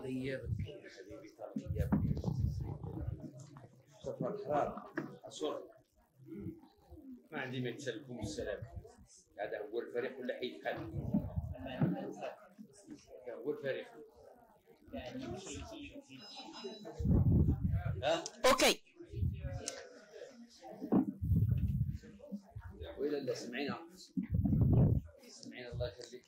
طيبتك يا حبيبي طيبتك سفر حرام أصر ما عندي ما يتسلكم السلام هذا هو الفريق ولا حيتحل هذا هو الفريق ها اوكي ولا لا سمعينا الله يخليك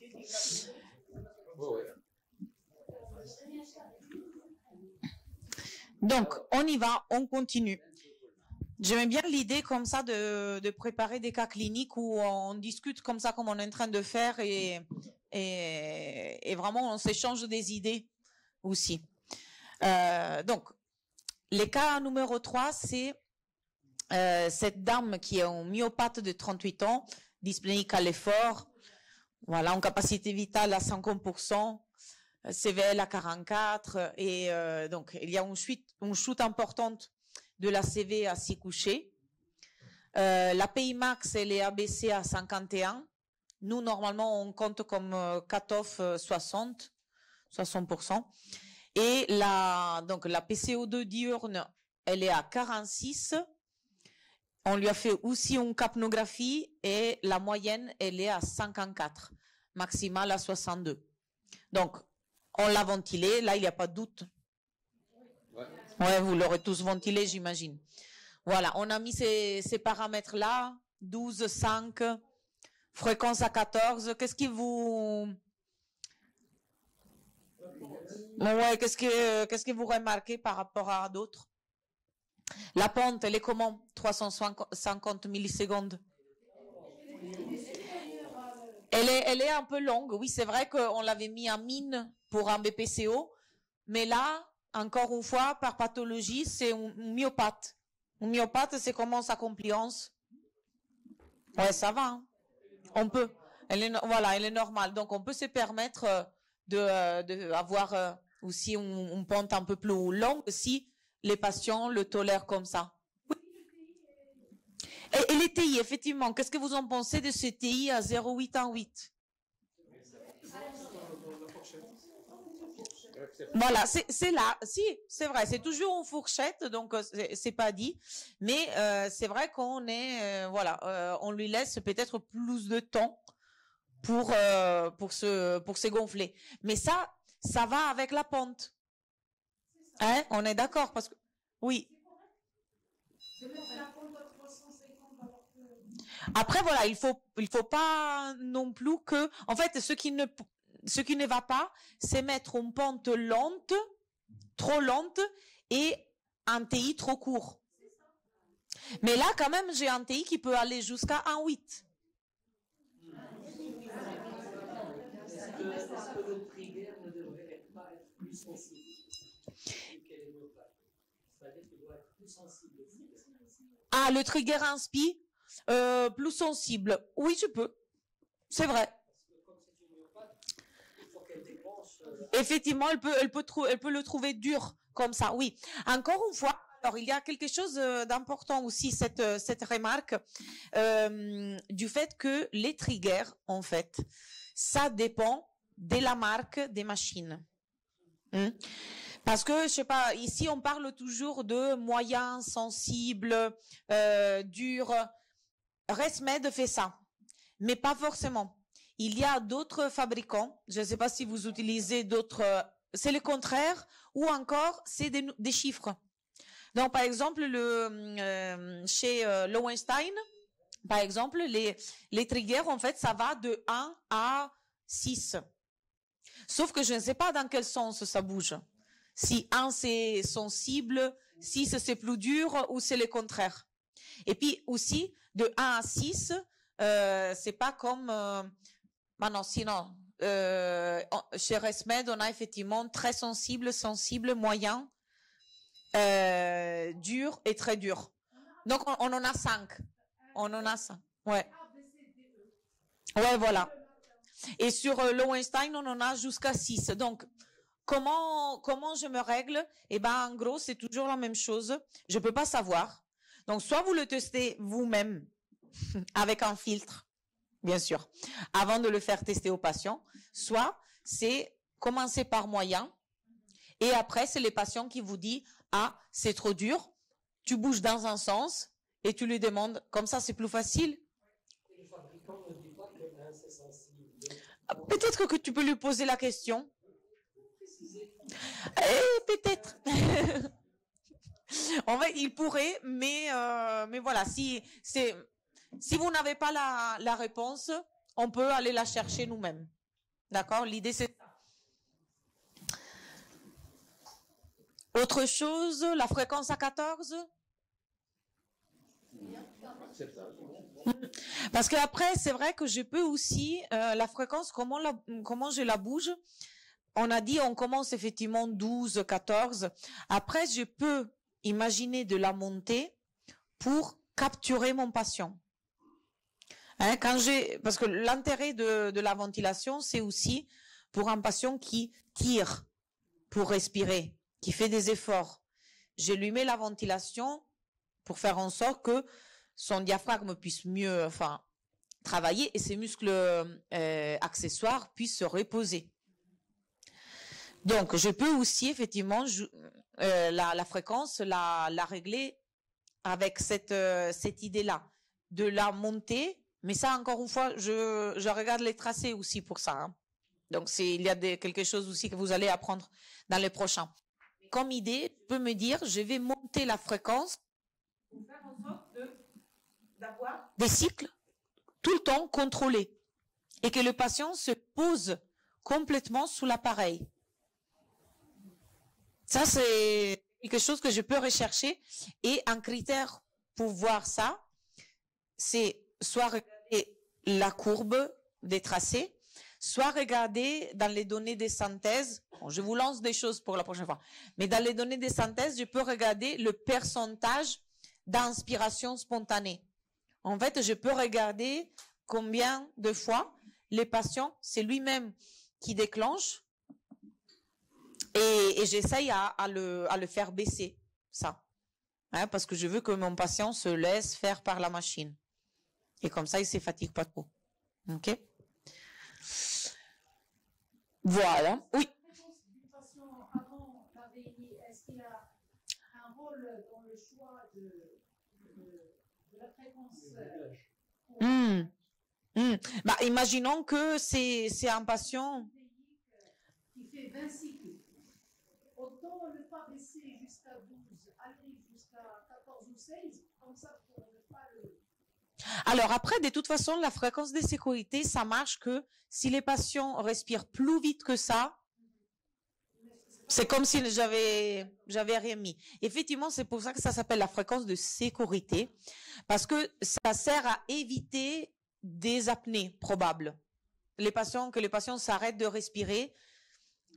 Donc, on y va, on continue. J'aime bien l'idée comme ça de préparer des cas cliniques où on discute comme ça, comme on est en train de faire et vraiment on s'échange des idées aussi. Donc, les cas numéro 3, c'est cette dame qui est en myopathe de 38 ans, dyspnéique à l'effort, voilà, en capacité vitale à 50%, CVL à 44, et donc il y a une chute importante de la CV à 6 couchés. La PI max, elle est abaissée à 51. Nous, normalement, on compte comme cut-off 60%. Et donc la PCO2 diurne, elle est à 46. On lui a fait aussi une capnographie et la moyenne, elle est à 54, maximale à 62. Donc, on l'a ventilé. Là, il n'y a pas de doute. Ouais, vous l'aurez tous ventilé, j'imagine. Voilà, on a mis ces paramètres-là, 12, 5, fréquence à 14. Qu'est-ce qui vous... Ouais, qu'est-ce que vous remarquez par rapport à d'autres? La pente, elle est comment? 350 millisecondes. Elle est un peu longue. Oui, c'est vrai qu'on l'avait mis en mine pour un BPCO, mais là, encore une fois, par pathologie, c'est un myopathe. Un myopathe, c'est comment sa compliance? Ouais, ça va. Hein. On peut. Voilà, elle est normale. Donc, on peut se permettre d'avoir aussi une pente un peu plus longue si les patients le tolèrent comme ça. Oui. Et les TI, effectivement, qu'est-ce que vous en pensez de ce TI à 0,818? Voilà, c'est là, si, c'est vrai, c'est toujours une fourchette, donc c'est pas dit, mais c'est vrai qu'on est, voilà, on lui laisse peut-être plus de temps pour se gonfler. Mais ça va avec la pente. Hein, on est d'accord parce que, oui. Après, voilà, il faut pas non plus que, en fait, ce qui ne va pas, c'est mettre une pente lente, trop lente, et un TI trop court. Mais là, quand même, j'ai un TI qui peut aller jusqu'à 1,8. Ah, le trigger inspi, plus sensible. Oui, je peux. C'est vrai. Effectivement, elle peut le trouver dur comme ça. Oui. Encore une fois, alors il y a quelque chose d'important aussi cette remarque du fait que les triggers, en fait, ça dépend de la marque des machines. Parce que, je sais pas, ici on parle toujours de moyens, sensibles, durs. ResMed fait ça, mais pas forcément. Il y a d'autres fabricants, je ne sais pas si vous utilisez d'autres, c'est le contraire, ou encore c'est des chiffres. Donc par exemple, chez Lowenstein, par exemple, les triggers, en fait, ça va de 1 à 6. Sauf que je ne sais pas dans quel sens ça bouge. Si 1 c'est sensible, 6 c'est plus dur ou c'est le contraire. Et puis aussi, de 1 à 6, c'est pas comme... non, sinon, chez ResMed, on a effectivement très sensible, moyen, dur et très dur. Donc, on en a 5. On en a 5. Ouais. Ouais, voilà. Et sur Lowenstein, on en a jusqu'à 6. Donc, comment je me règle? Eh ben, en gros, c'est toujours la même chose. Je peux pas savoir. Donc, soit vous le testez vous-même avec un filtre, bien sûr, avant de le faire tester aux patients, soit c'est commencer par moyen Et après, c'est les patients qui vous disent, ah, c'est trop dur, tu bouges dans un sens et tu lui demandes, comme ça c'est plus facile. Le fabricant ne dit pas que l'un c'est sensible. Peut-être que tu peux lui poser la question. Peut-être. En fait, il pourrait, mais voilà, si vous n'avez pas la réponse, on peut aller la chercher nous-mêmes. D'accord? L'idée, c'est ça. Autre chose, la fréquence à 14? Parce qu'après, c'est vrai que je peux aussi, la fréquence, comment je la bouge? On a dit, on commence effectivement 12, 14. Après, je peux imaginer de la monter pour capturer mon patient. Hein, parce que l'intérêt de la ventilation, c'est aussi pour un patient qui tire pour respirer, qui fait des efforts. Je lui mets la ventilation pour faire en sorte que son diaphragme puisse mieux, travailler et ses muscles accessoires puissent se reposer. Donc, je peux aussi effectivement la fréquence la régler avec cette idée-là de la monter. Mais ça, encore une fois, je regarde les tracés aussi pour ça. Hein. Donc, il y a quelque chose aussi que vous allez apprendre dans les prochains. Comme idée, je peux me dire, je vais monter la fréquence pour faire en sorte d'avoir des cycles tout le temps contrôlés et que le patient se pose complètement sous l'appareil. Ça, c'est quelque chose que je peux rechercher. Et un critère pour voir ça, c'est soit regarder la courbe des tracés, soit regarder dans les données de synthèse. Bon, je vous lance des choses pour la prochaine fois. Mais dans les données de synthèse, je peux regarder le pourcentage d'inspiration spontanée. En fait, je peux regarder combien de fois les patients, c'est lui-même qui déclenche. Et j'essaye à le faire baisser, ça. Hein, parce que je veux que mon patient se laisse faire par la machine. Et comme ça, il ne se fatigue pas trop. OK? Voilà. Oui. Du patient avant la VI, est-ce qu'il a un rôle dans le choix de la fréquence Bah, imaginons que c'est un patient qui fait 20 cycles. Autant ne pas baisser jusqu'à 12, aller jusqu'à 14 ou 16, comme ça pour ne pas le... Alors après, de toute façon, la fréquence de sécurité, ça marche que si les patients respirent plus vite que ça, c'est comme si j'avais rien mis. Effectivement, c'est pour ça que ça s'appelle la fréquence de sécurité, parce que ça sert à éviter des apnées probables. Que les patients s'arrêtent de respirer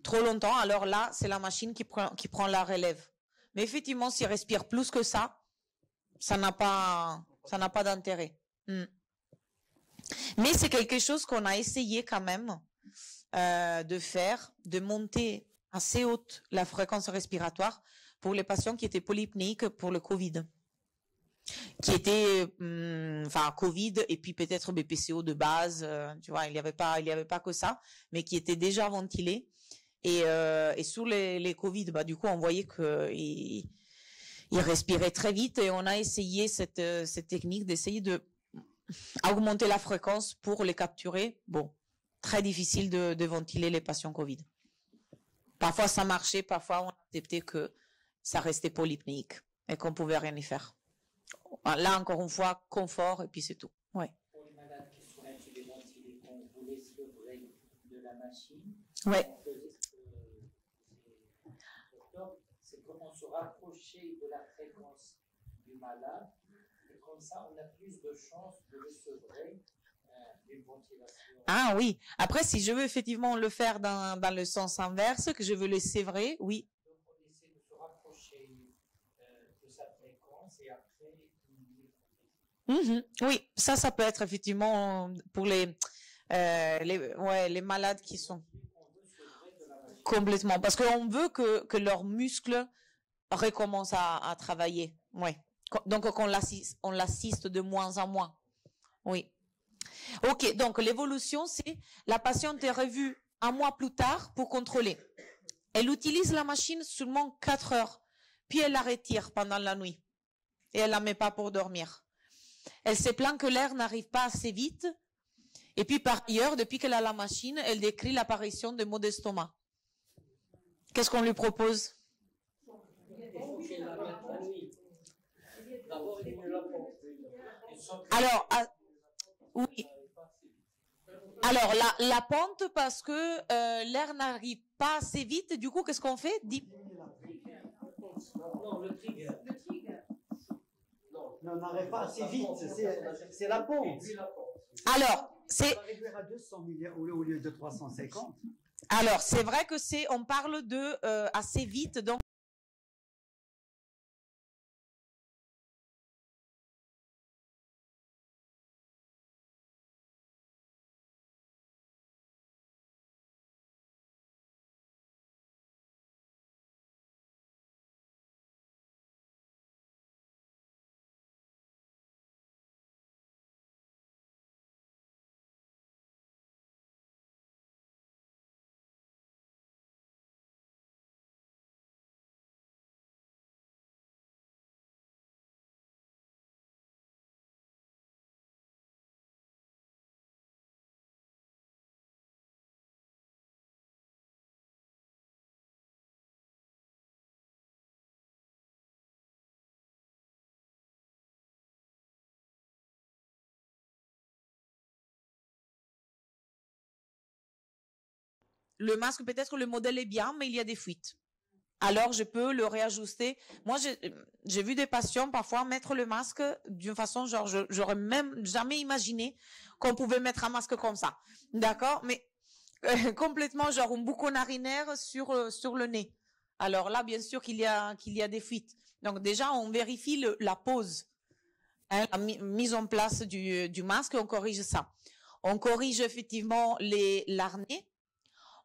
trop longtemps, alors là, c'est la machine qui prend la relève. Mais effectivement, s'ils respirent plus que ça n'a pas d'intérêt. Mais c'est quelque chose qu'on a essayé quand même de faire, de monter assez haute la fréquence respiratoire pour les patients qui étaient polypnéiques pour le Covid. Qui étaient, Covid et puis peut-être BPCO de base, tu vois, il y avait pas que ça, mais qui étaient déjà ventilés. Et sur les Covid, bah, du coup, on voyait qu'ils respiraient très vite et on a essayé cette technique d'essayer de augmenter la fréquence pour les capturer. Bon, très difficile de ventiler les patients Covid. Parfois, ça marchait, parfois, on acceptait que ça restait polypnéique et qu'on pouvait rien y faire. Là, encore une fois, confort et puis c'est tout. Ouais. Pour les malades qui sont intubés ventilés, on voulait sevrer de la machine. Ouais. On faisait c'est comment se rapprocher de la fréquence du malade. Et comme ça, on a plus de chances de le sevrer d'une ventilation. Ah oui. Après, si je veux effectivement le faire dans le sens inverse, que je veux le sévrer, oui. Donc, on essaie de se rapprocher de sa fréquence et après, Oui, ça peut être effectivement pour les malades qui sont complètement, parce qu'on veut que leurs muscles recommencent à travailler. Ouais. Donc on l'assiste de moins en moins. Oui. Ok. Donc l'évolution, c'est la patiente est revue un mois plus tard pour contrôler. Elle utilise la machine seulement 4 heures, puis elle la retire pendant la nuit. Et elle la met pas pour dormir. Elle se plaint que l'air n'arrive pas assez vite. Et puis par ailleurs, depuis qu'elle a la machine, elle décrit l'apparition de maux d'estomac. Qu'est-ce qu'on lui propose? Alors, oui. Alors, la pente, parce que l'air n'arrive pas assez vite, du coup, qu'est-ce qu'on fait? Non, le trigger. Le trigger. Non, n'arrive pas assez vite, c'est la pente. Alors, On va réduire à 200 millions au lieu de 350. Alors, c'est vrai que on parle de assez vite, donc. Le masque, peut-être le modèle est bien, mais il y a des fuites. Alors, je peux le réajuster. Moi, j'ai vu des patients parfois mettre le masque d'une façon, genre, j'aurais même jamais imaginé qu'on pouvait mettre un masque comme ça. D'accord? Mais complètement, genre, un bouchon narinaire sur le nez. Alors là, bien sûr qu'il y a des fuites. Donc déjà, on vérifie la pose, hein, la mise en place du masque, on corrige ça. On corrige effectivement les larnais.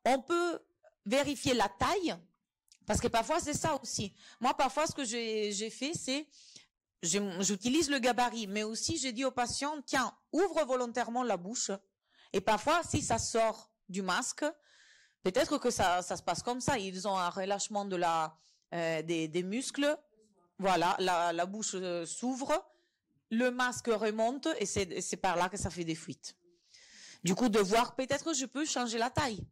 On peut vérifier la taille, parce que parfois c'est ça aussi. Moi, parfois, ce que j'ai fait, c'est j'utilise le gabarit, mais aussi j'ai dit aux patients, tiens, ouvre volontairement la bouche. Et parfois, si ça sort du masque, peut-être que ça se passe comme ça. Ils ont un relâchement des muscles. Voilà, la bouche s'ouvre, le masque remonte et c'est par là que ça fait des fuites. Du coup, de voir, peut-être je peux changer la taille.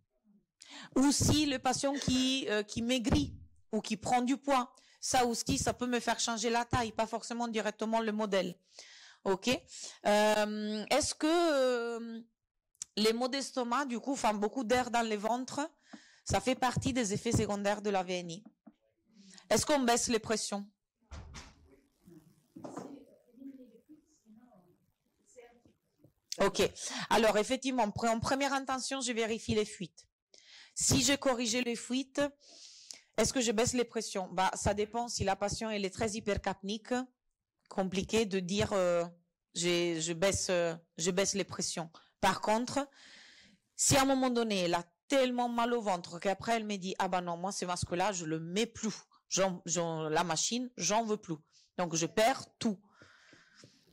Ou si le patient qui maigrit ou qui prend du poids, ça aussi, ça peut me faire changer la taille, pas forcément directement le modèle. Ok. Est-ce que les maux d'estomac, du coup, font beaucoup d'air dans le ventre, ça fait partie des effets secondaires de la VNI? Est-ce qu'on baisse les pressions? Ok. Alors, effectivement, en première intention, je vérifie les fuites. Si j'ai corrigé les fuites, est-ce que je baisse les pressions? Bah, ça dépend. Si la patiente elle est très hypercapnique, compliqué de dire je baisse les pressions. Par contre, si à un moment donné elle a tellement mal au ventre qu'après elle me dit ah ben non, moi ce masque-là je le mets plus, la machine j'en veux plus, donc je perds tout.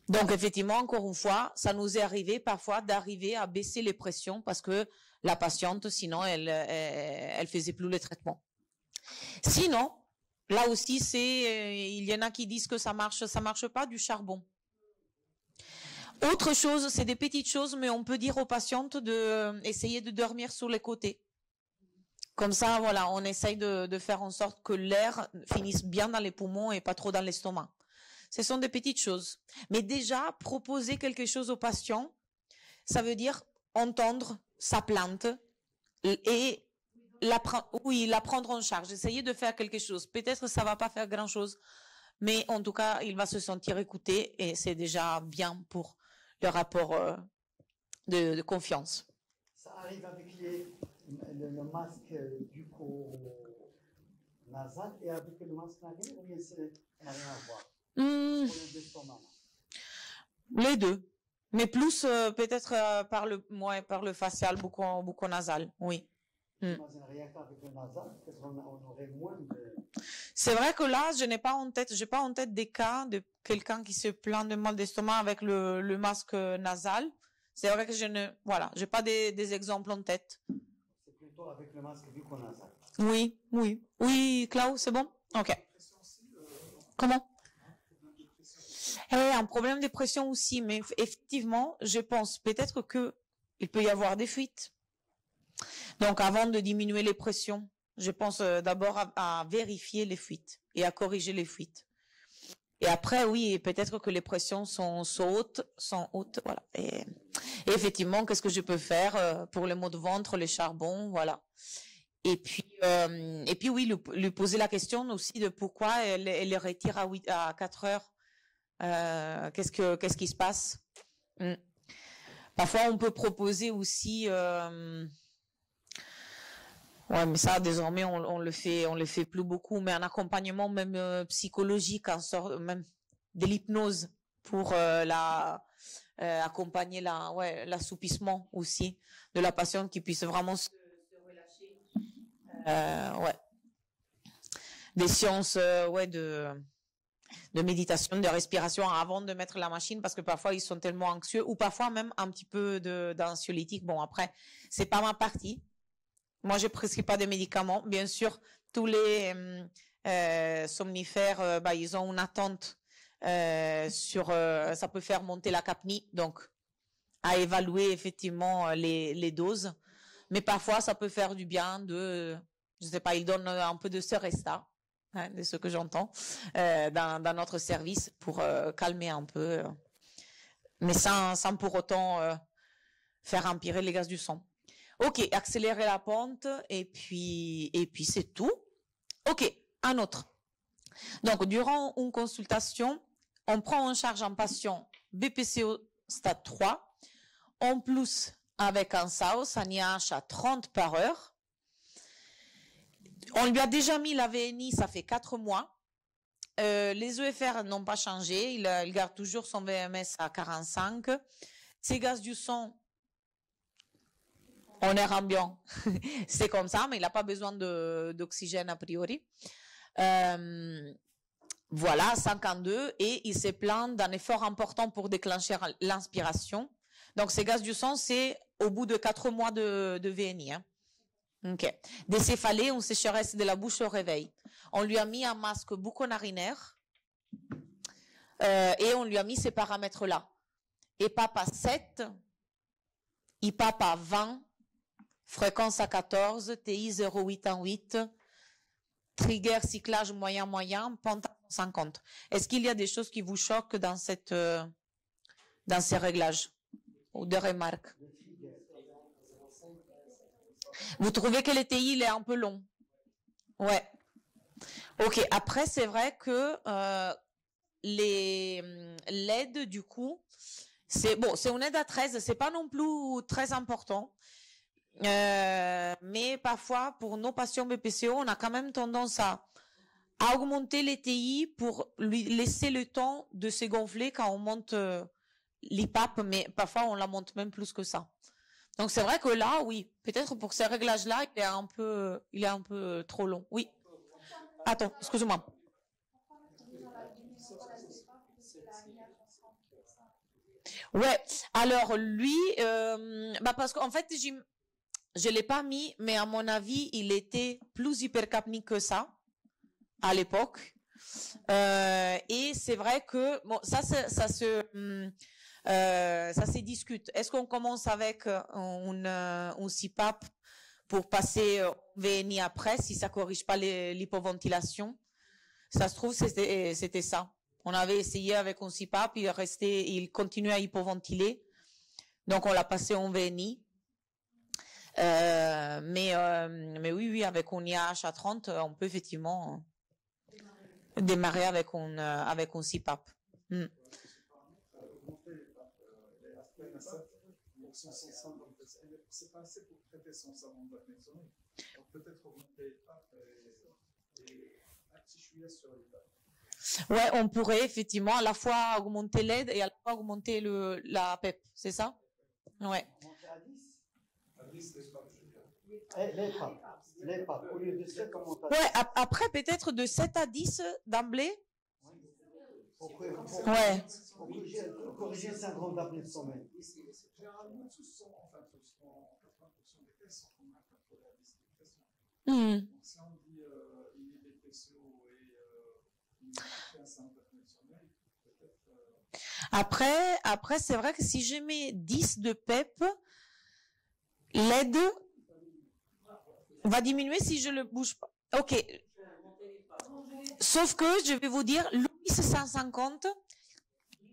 Donc effectivement, encore une fois, ça nous est arrivé parfois d'arriver à baisser les pressions parce que la patiente, sinon, elle faisait plus le traitement. Sinon, là aussi, il y en a qui disent que ça marche pas, du charbon. Autre chose, c'est des petites choses, mais on peut dire aux patientes d'essayer de dormir sur les côtés. Comme ça, voilà, on essaye de faire en sorte que l'air finisse bien dans les poumons et pas trop dans l'estomac. Ce sont des petites choses. Mais déjà, proposer quelque chose au patient, ça veut dire entendre sa plainte et la prendre en charge. Essayer de faire quelque chose. Peut-être ça va pas faire grand-chose, mais en tout cas, il va se sentir écouté et c'est déjà bien pour le rapport de confiance. Ça arrive avec le masque du corps nasal et avec le masque narine, ou bien ça n'a rien à voir? Les deux, mais plus peut-être par le facial, beaucoup nasal, oui. C'est vrai que là, j'ai pas en tête des cas de quelqu'un qui se plaint de mal d'estomac avec le masque nasal. C'est vrai que j'ai pas des exemples en tête. C'est plutôt plutôt avec le masque bucco-nasal. Oui, oui. Oui, Klaus, c'est bon? Ok. Comment? Un problème de pression aussi, mais effectivement, je pense peut-être que il peut y avoir des fuites. Donc, avant de diminuer les pressions, je pense d'abord à vérifier les fuites et à corriger les fuites. Et après, oui, peut-être que les pressions sont hautes, voilà. Et effectivement, qu'est-ce que je peux faire pour les maux de ventre, les charbons, voilà. Et puis oui, lui poser la question aussi de pourquoi elle les retire à 4 heures. Qu'est-ce qui se passe? Parfois, on peut proposer aussi. Ouais, mais ça, désormais, on le fait plus beaucoup, mais un accompagnement même psychologique, même de l'hypnose pour accompagner l'assoupissement aussi de la patiente qui puisse vraiment se relâcher. Ouais. Des séances, de méditation, de respiration avant de mettre la machine, parce que parfois ils sont tellement anxieux, ou parfois même un petit peu d'anxiolytique. Bon, après, c'est pas ma partie. Moi, je prescris pas de médicaments. Bien sûr, tous les somnifères, ils ont une attente sur. Ça peut faire monter la capnie, donc à évaluer effectivement les doses. Mais parfois, ça peut faire du bien je sais pas, ils donnent un peu de Seresta, de ce que j'entends, dans notre service pour calmer un peu, mais sans pour autant faire empirer les gaz du sang. Ok, accélérer la pente et puis c'est tout. Ok, un autre. Donc, durant une consultation, on prend en charge un patient BPCO stade 3, en plus avec un SAOS, un IH à 30 par heure. On lui a déjà mis la VNI, ça fait 4 mois. Les EFR n'ont pas changé, il garde toujours son VMS à 45. Ses gaz du sang, en air ambiant, c'est comme ça, mais il n'a pas besoin d'oxygène a priori. Voilà, 52, et il se plaint d'un effort important pour déclencher l'inspiration. Donc, ces gaz du sang, c'est au bout de 4 mois de VNI. Hein. Okay. Des céphalées, une sécheresse de la bouche au réveil. On lui a mis un masque bucco-narinaire et on lui a mis ces paramètres-là. EPAP à 7, IPAP à 20, fréquence à 14, TI 0,818, trigger cyclage moyen, pente à 50. Est-ce qu'il y a des choses qui vous choquent dans ces réglages ou des remarques? Vous trouvez que le TI il est un peu long? Ouais. Ok. Après, c'est vrai que les LED, du coup, c'est une aide à 13, c'est pas non plus très important. Mais parfois, pour nos patients BPCO, on a quand même tendance à augmenter les TI pour lui laisser le temps de se gonfler quand on monte l'IPAP, mais parfois on la monte même plus que ça. Donc c'est vrai que là, oui, peut-être pour ces réglages-là, il est un peu trop long. Oui. Attends, excuse-moi. Ouais. Alors lui, parce qu'en fait, je l'ai pas mis, mais à mon avis, il était plus hypercapnique que ça à l'époque. Et c'est vrai que bon, ça se discute. Est-ce qu'on commence avec un CPAP pour passer VNI après, si ça corrige pas l'hypoventilation? Ça se trouve, c'était ça. On avait essayé avec un CPAP, il continuait à hypoventiler. Donc, on l'a passé en VNI. Mais oui, avec un IAH à 30, on peut effectivement démarrer avec un CPAP. C'est pas assez pour traiter son savon d'apnée-sommeil. Donc peut-être augmenter les PAP et un petit chouïa sur les PAP. Ouais, on pourrait effectivement à la fois augmenter l'aide et à la fois augmenter la PEP, c'est ça? Ouais. Monter à 10? À 10, les PAP, Les PAP. Au lieu de 7, on monte à 10. Ouais, après peut-être de 7 à 10 d'emblée. Pour corriger le syndrome d'apnée de sommeil. Généralement, tous sont, enfin tous, en 80% des sont remarquables pour la discrimination. Hmm. Donc, si on dit inhibétation et inefficace interventionnelle, peut-être. Après, c'est vrai que si je mets 10 de PEP, l'aide va diminuer si je le bouge pas. Ok. Sauf que je vais vous dire, Louis 150,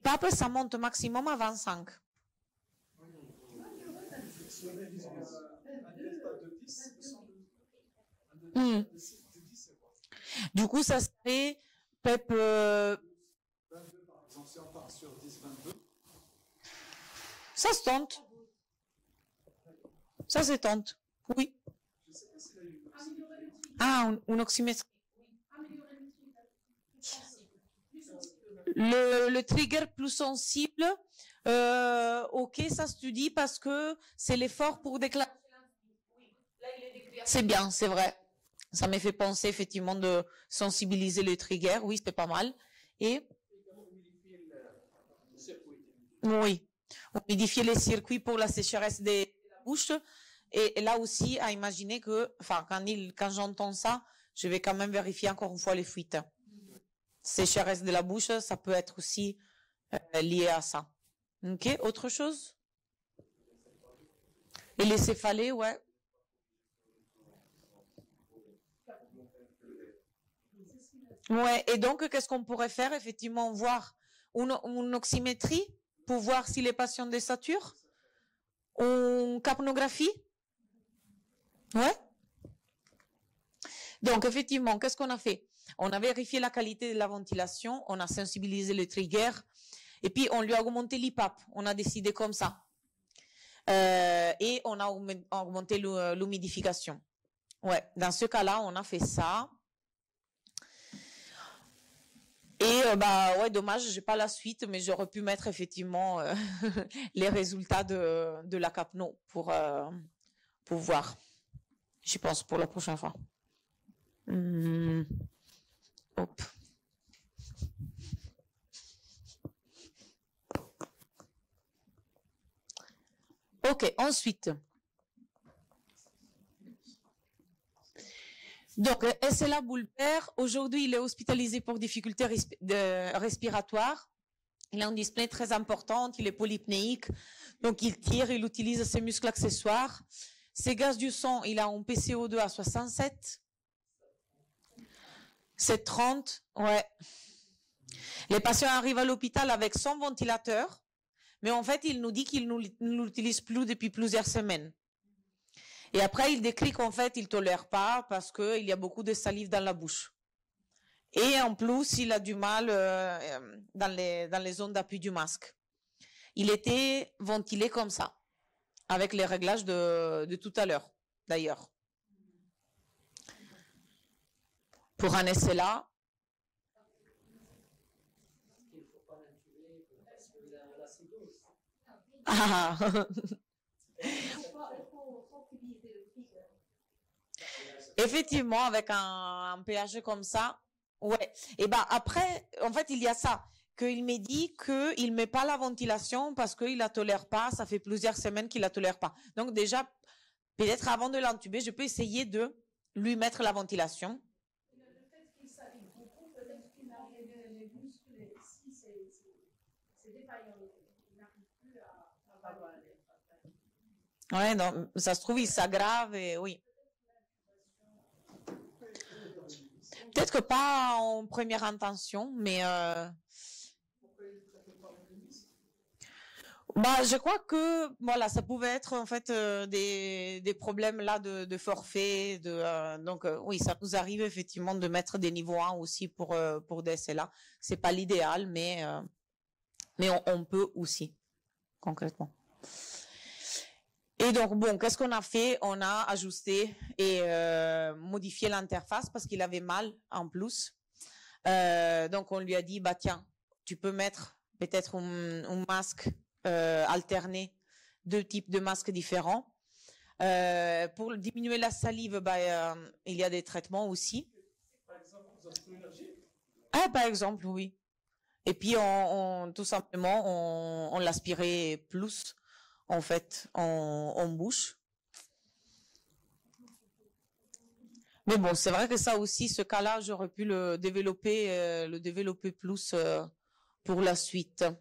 PEP, ça monte maximum à 25. Si on est un delta de 10, Hmm. de 10, c'est quoi? Du coup, ça serait PEP 22 par exemple, si on part sur 10, 22. ça se tente. Ça se tente. Oui. Je ne sais pas s'il a eu. Améliorer le tri, Ah, une oxymétrie. améliorer le tri, plus sensible, plus sensible. Le trigger plus sensible, ok, ça se dit parce que c'est l'effort pour déclencher. C'est bien, c'est vrai. Ça m'a fait penser effectivement de sensibiliser le trigger. Oui, c'était pas mal. Et oui, humidifier les circuits pour la sécheresse des bouches. Et là aussi, à imaginer que, enfin, quand j'entends ça, je vais quand même vérifier encore une fois les fuites. Sécheresse de la bouche, ça peut être aussi lié à ça. Ok, autre chose? Et les céphalées, ouais. Ouais, et donc, qu'est-ce qu'on pourrait faire? Effectivement, voir une oxymétrie pour voir si les patients désaturent. Une capnographie. Ouais. Donc, effectivement, qu'est-ce qu'on a fait? On a vérifié la qualité de la ventilation, on a sensibilisé le trigger, et puis on lui a augmenté l'IPAP. On a décidé comme ça. Et on a augmenté l'humidification. Ouais, dans ce cas-là, on a fait ça. Et bah ouais, dommage, j'ai pas la suite, mais j'aurais pu mettre effectivement les résultats de la capno pour voir. Je pense pour la prochaine fois. Hop. Ok, ensuite. Donc, SLA Boulbert, aujourd'hui, il est hospitalisé pour difficultés respiratoires. Il a un dyspnée très importante, il est polypnéique, donc il tire, il utilise ses muscles accessoires. Ses gaz du sang, il a un PCO2 à 67. C'est 30, ouais. Les patients arrivent à l'hôpital avec son ventilateur, mais en fait, il nous dit qu'il ne l'utilise plus depuis plusieurs semaines. Et après, il décrit qu'en fait, il tolère pas parce qu'il y a beaucoup de salive dans la bouche. Et en plus, il a du mal dans les zones d'appui du masque. Il était ventilé comme ça, avec les réglages de tout à l'heure, d'ailleurs. Pour un SLA, ah. Effectivement, avec un pH comme ça, ouais. Et ben après, en fait, il y a ça, qu'il me dit qu'il met pas la ventilation parce qu'il la tolère pas. Ça fait plusieurs semaines qu'il la tolère pas. Donc déjà, peut-être avant de l'entuber, je peux essayer de lui mettre la ventilation. Le fait qu'il salive beaucoup, peut-être qu'il a les muscles, si c'est défaillant, il n'arrive plus à avoir l'air. Ouais, non, ça se trouve, il s'aggrave et oui. Peut-être que pas en première intention, mais bah, je crois que voilà, ça pouvait être en fait des problèmes là de forfait, donc oui, ça nous arrive effectivement de mettre des niveaux 1 aussi pour des SLA. C'est pas l'idéal, mais on peut aussi concrètement. Et donc, bon, qu'est-ce qu'on a fait? On a ajusté et modifié l'interface parce qu'il avait mal en plus. Donc, on lui a dit, bah tiens, tu peux mettre peut-être un masque alterné, 2 types de masques différents. Pour diminuer la salive, bah, il y a des traitements aussi. Par exemple, vous avez une énergie? Ah, par exemple, oui. Et puis, tout simplement, on l'aspirait plus, en fait, en bouche. Mais bon, c'est vrai que ça aussi, ce cas-là, j'aurais pu le développer plus pour la suite. Peut-être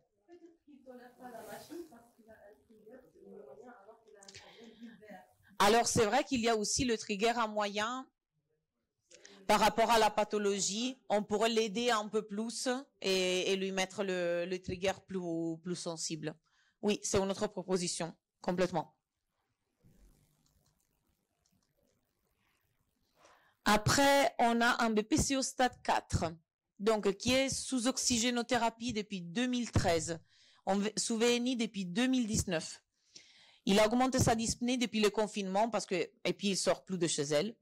qu'il ne tolère pas la machine parce qu'il a un trigger de moyen alors qu'il a un trigger d'hiver. Alors, c'est vrai qu'il y a aussi le trigger à moyen. Par rapport à la pathologie, on pourrait l'aider un peu plus et lui mettre le trigger plus sensible. Oui, c'est une autre proposition, complètement. Après, on a un BPCO stade 4, donc qui est sous oxygénothérapie depuis 2013, sous VNI depuis 2019. Il a augmenté sa dyspnée depuis le confinement et puis il sort plus de chez elle.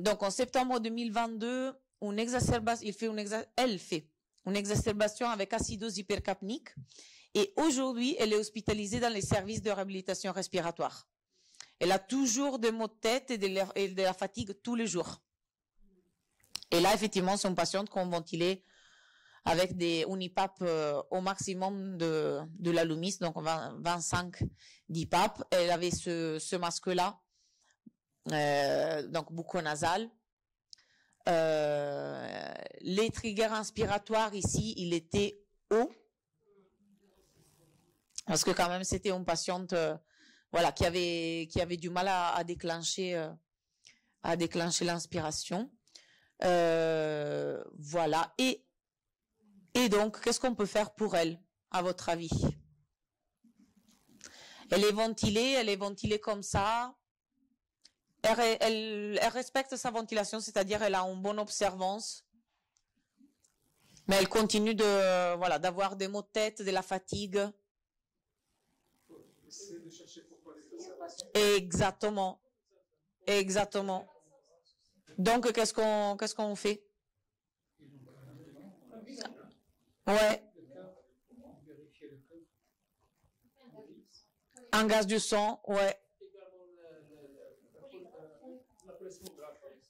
Donc en septembre 2022, elle fait une exacerbation avec acidose hypercapnique et aujourd'hui, elle est hospitalisée dans les services de réhabilitation respiratoire. Elle a toujours des maux de tête et de la fatigue tous les jours. Et là, effectivement, c'est une patiente qu'on ventilait avec des Unipap au maximum de la Lumis, donc 25 d'IPAP. Elle avait ce masque-là, donc bucco-nasal. Les triggers inspiratoires ici, il était haut, parce que quand même, c'était une patiente voilà, qui avait du mal à déclencher l'inspiration. Voilà. Et donc, qu'est-ce qu'on peut faire pour elle, à votre avis? Elle est ventilée comme ça. Elle respecte sa ventilation, c'est-à-dire elle a une bonne observance. Mais elle continue d'avoir des maux de tête, de la fatigue. Essayer de chercher pourquoi les exacerbations. Exactement. Exactement. Donc, qu'est-ce qu'on fait? Ouais. Un gaz du sang, ouais.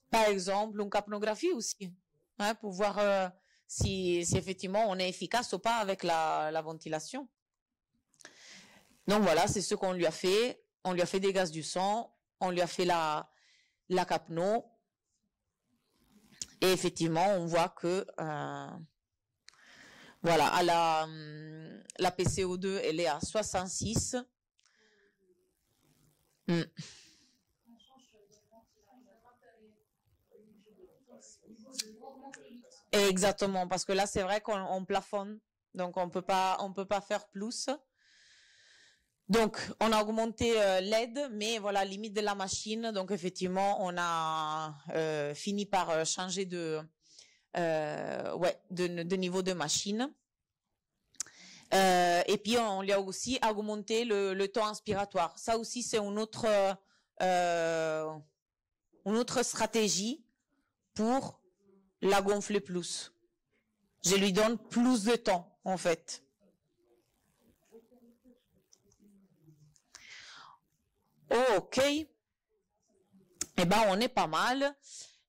Par exemple, une capnographie aussi, hein, pour voir si effectivement on est efficace ou pas avec la ventilation. Donc voilà, c'est ce qu'on lui a fait. On lui a fait des gaz du sang, on lui a fait la capno. Et effectivement, on voit que voilà, à la PCO2, elle est à 66. Exactement, parce que là, c'est vrai qu'on plafonne, donc on peut pas faire plus. Donc, on a augmenté l'aide, mais voilà, limite de la machine. Donc, effectivement, on a fini par changer de niveau de machine. Et puis, on lui a aussi augmenté le temps inspiratoire. Ça aussi, c'est une autre stratégie pour la gonfler plus. Je lui donne plus de temps, en fait. Ok. Eh ben, on est pas mal.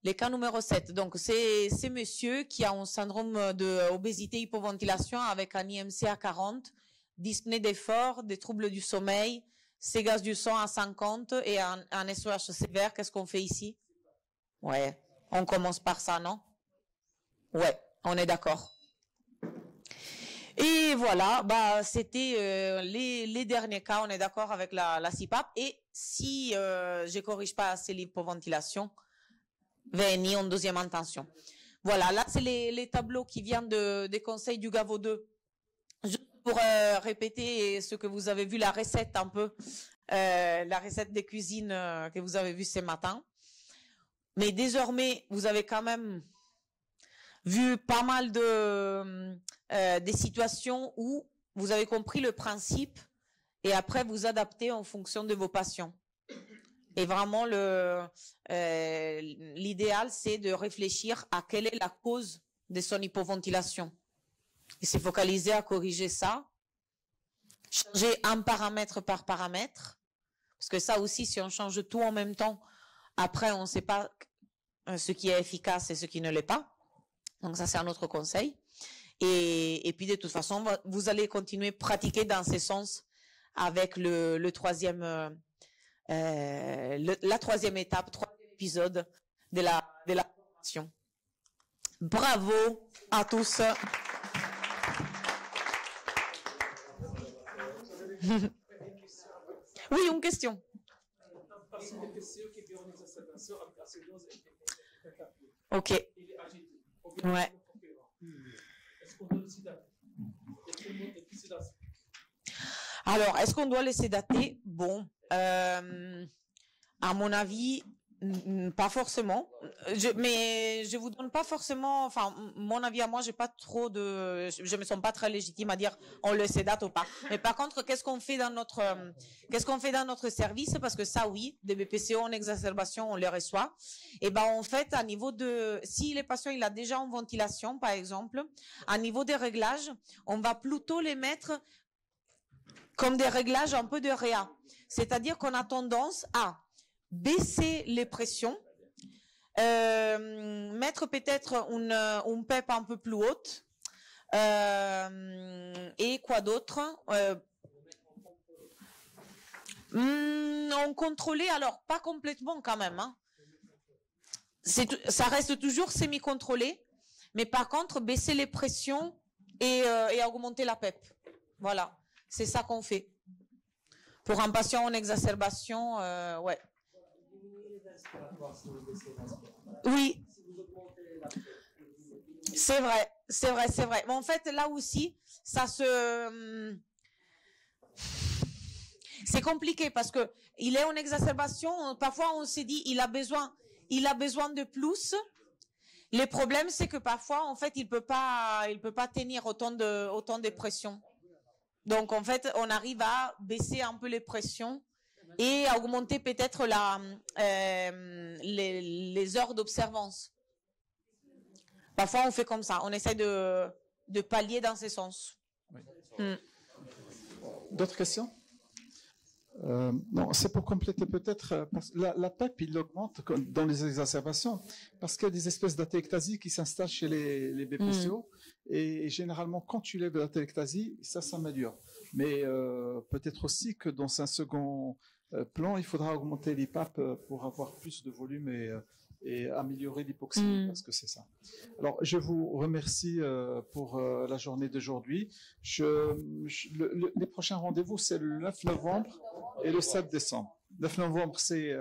Les cas numéro 7. Donc, c'est monsieur qui a un syndrome d'obésité hypoventilation avec un IMC à 40, dyspnée d'effort, des troubles du sommeil, ces gaz du sang à 50 et un SOH sévère. Qu'est-ce qu'on fait ici? Ouais. On commence par ça, non? Ouais. On est d'accord. Et voilà, bah c'était les derniers cas, on est d'accord avec la CPAP. Et si je corrige pas assez l'hypoventilation, VNI en deuxième intention. Voilà, là c'est les tableaux qui viennent des conseils du GAVO 2. Juste pour répéter ce que vous avez vu, la recette un peu, la recette des cuisines que vous avez vue ce matin. Mais désormais, vous avez quand même vu pas mal des situations où vous avez compris le principe et après vous adaptez en fonction de vos patients. Et vraiment, l'idéal, c'est de réfléchir à quelle est la cause de son hypoventilation. Et c'est focaliser à corriger ça, changer un paramètre par paramètre, parce que ça aussi, si on change tout en même temps, après, on ne sait pas ce qui est efficace et ce qui ne l'est pas. Donc ça, c'est un autre conseil. Et puis, de toute façon, vous allez continuer à pratiquer dans ce sens avec la troisième étape, troisième épisode de la formation. Bravo à tous. Oui, une question. Ok. Ouais. Alors, est-ce qu'on doit laisser dater? Bon, à mon avis, pas forcément. Mais je vous donne pas forcément. Enfin, mon avis à moi, j'ai pas trop de. Je me sens pas très légitime à dire on laisse date ou pas. Mais par contre, qu'est-ce qu'on fait dans notre service? Parce que ça, oui, des BPCO en exacerbation, on les reçoit. Et ben, en fait, à niveau de, si les patients il a déjà en ventilation, par exemple, à niveau des réglages, on va plutôt les mettre comme des réglages un peu de réa. C'est-à-dire qu'on a tendance à baisser les pressions, mettre peut-être une PEP un peu plus haute, et quoi d'autre? On contrôlait, alors pas complètement quand même, hein. Ça reste toujours semi-contrôlé, mais par contre baisser les pressions et augmenter la PEP. Voilà, c'est ça qu'on fait. Pour un patient en exacerbation, ouais. Oui. C'est vrai. Mais en fait, là aussi, c'est compliqué parce que il est en exacerbation. Parfois, on s'est dit, il a besoin de plus. Le problème, c'est que parfois, en fait, il peut pas tenir autant de pression. Donc, en fait, on arrive à baisser un peu les pressions et à augmenter peut-être les heures d'observance. Parfois, on fait comme ça. On essaie de pallier dans ce sens. Oui. D'autres questions? Non, c'est pour compléter peut-être. La PEP, il augmente dans les exacerbations parce qu'il y a des espèces d'atélectasie qui s'installent chez les BPCO. Et généralement, quand tu lèves la télectasie, ça s'améliore. Mais peut-être aussi que dans un second plan, il faudra augmenter l'IPAP pour avoir plus de volume et améliorer l'hypoxie, parce que c'est ça. Alors, je vous remercie pour la journée d'aujourd'hui. Les prochains rendez-vous, c'est le 9 novembre et le 7 décembre. 9 novembre, c'est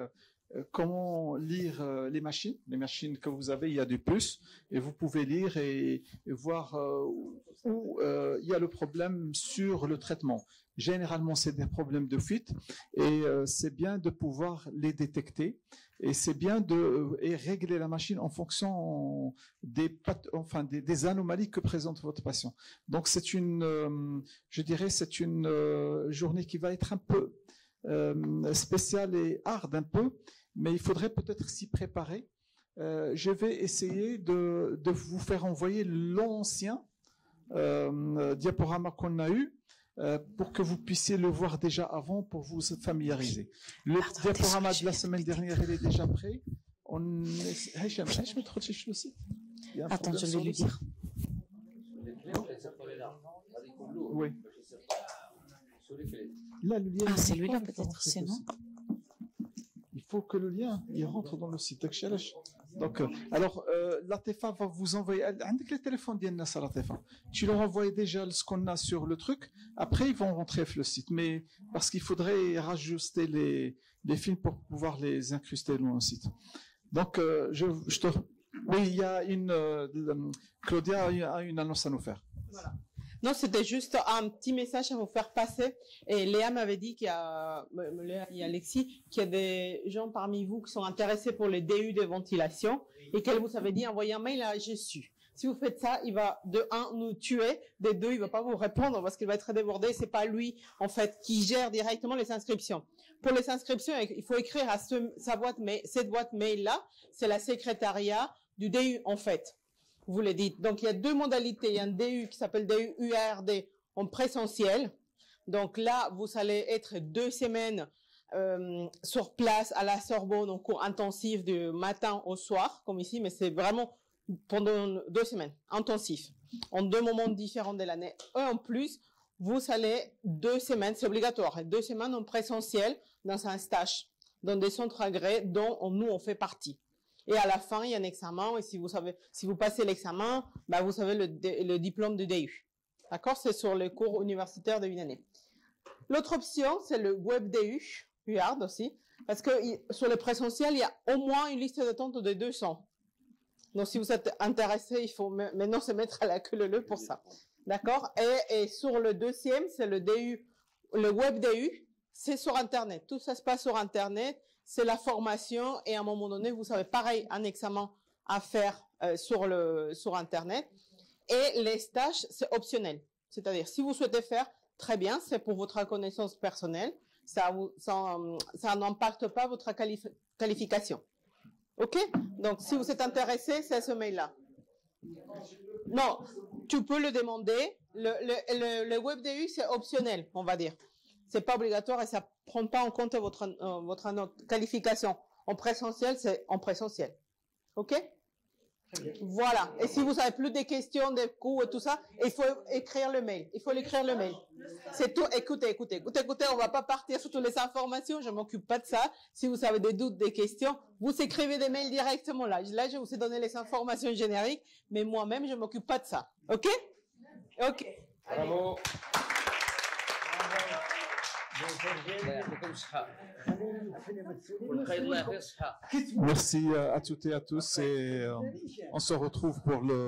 comment lire les machines que vous avez. Il y a du plus, et vous pouvez lire et voir où il y a le problème sur le traitement. Généralement, c'est des problèmes de fuite, et c'est bien de pouvoir les détecter, et c'est bien de régler la machine en fonction des anomalies que présente votre patient. Donc, c'est une journée qui va être un peu spéciale et hard un peu, mais il faudrait peut-être s'y préparer. Je vais essayer de vous faire envoyer l'ancien diaporama qu'on a eu, pour que vous puissiez le voir déjà avant, pour vous familiariser. Le diaporama de la semaine dernière, il est déjà prêt. Attends, je vais lui dire. Oui. Là, le lien, c'est lui-là peut-être, c'est non? Il faut que le lien il rentre dans le site. Donc, alors, Latefa va vous envoyer. Avec les téléphones d'Yannas, Latefa, tu leur envoies déjà ce qu'on a sur le truc. Après, ils vont rentrer sur le site. Mais parce qu'il faudrait rajuster les films pour pouvoir les incruster dans le site. Donc, oui, il y a Claudia a une annonce à nous faire. Voilà. Non, c'était juste un petit message à vous faire passer. Et Léa m'avait dit Léa et Alexis, qu'il y a des gens parmi vous qui sont intéressés pour les DU de ventilation et qu'elle vous avait dit envoyer un mail à Jessus. Si vous faites ça, il va de 1 nous tuer, de 2 il va pas vous répondre parce qu'il va être débordé. C'est pas lui en fait qui gère directement les inscriptions. Pour les inscriptions, il faut écrire à cette boîte mail là. C'est la secrétariat du DU en fait. Vous le dites. Donc, il y a deux modalités. Il y a un DU qui s'appelle DU UARD en présentiel. Donc là, vous allez être 2 semaines sur place à la Sorbonne en cours intensif du matin au soir, comme ici, mais c'est vraiment pendant 2 semaines intensif, en 2 moments différents de l'année. Et en plus, vous allez 2 semaines, c'est obligatoire, 2 semaines en présentiel dans un stage dans des centres agréés dont nous, on fait partie. Et à la fin, il y a un examen, et si vous passez l'examen, bah, vous avez le diplôme de DU. D'accord? C'est sur les cours universitaires de une année. L'autre option, c'est le web DU, UARD aussi, parce que sur le présentiel, il y a au moins une liste d'attente de 200. Donc, si vous êtes intéressé, il faut maintenant se mettre à la queue leu pour ça. D'accord? Et sur le deuxième, c'est le DU, le web DU, c'est sur Internet. Tout ça se passe sur Internet. C'est la formation et à un moment donné, vous savez, pareil, un examen à faire sur Internet. Et les stages, c'est optionnel. C'est-à-dire, si vous souhaitez faire, très bien, c'est pour votre connaissance personnelle. Ça n'impacte pas votre qualification. OK? Donc, si vous êtes intéressé, c'est ce mail-là. Non, tu peux le demander. Le WebDU, c'est optionnel, on va dire. C'est pas obligatoire et ça prend pas en compte votre qualification. En présentiel, c'est en présentiel. OK? Voilà. Et si vous avez plus des questions, des cours et tout ça, il faut écrire le mail. Il faut l'écrire le mail. C'est tout. Écoutez, on va pas partir sur toutes les informations. Je m'occupe pas de ça. Si vous avez des doutes, des questions, vous écrivez des mails directement là. Là, je vous ai donné les informations génériques, mais moi-même, je m'occupe pas de ça. OK? OK. Bravo. الله يعطيكم الصحة والخير الله يعطيه الصحة. Merci à toutes et à tous et on se retrouve pour le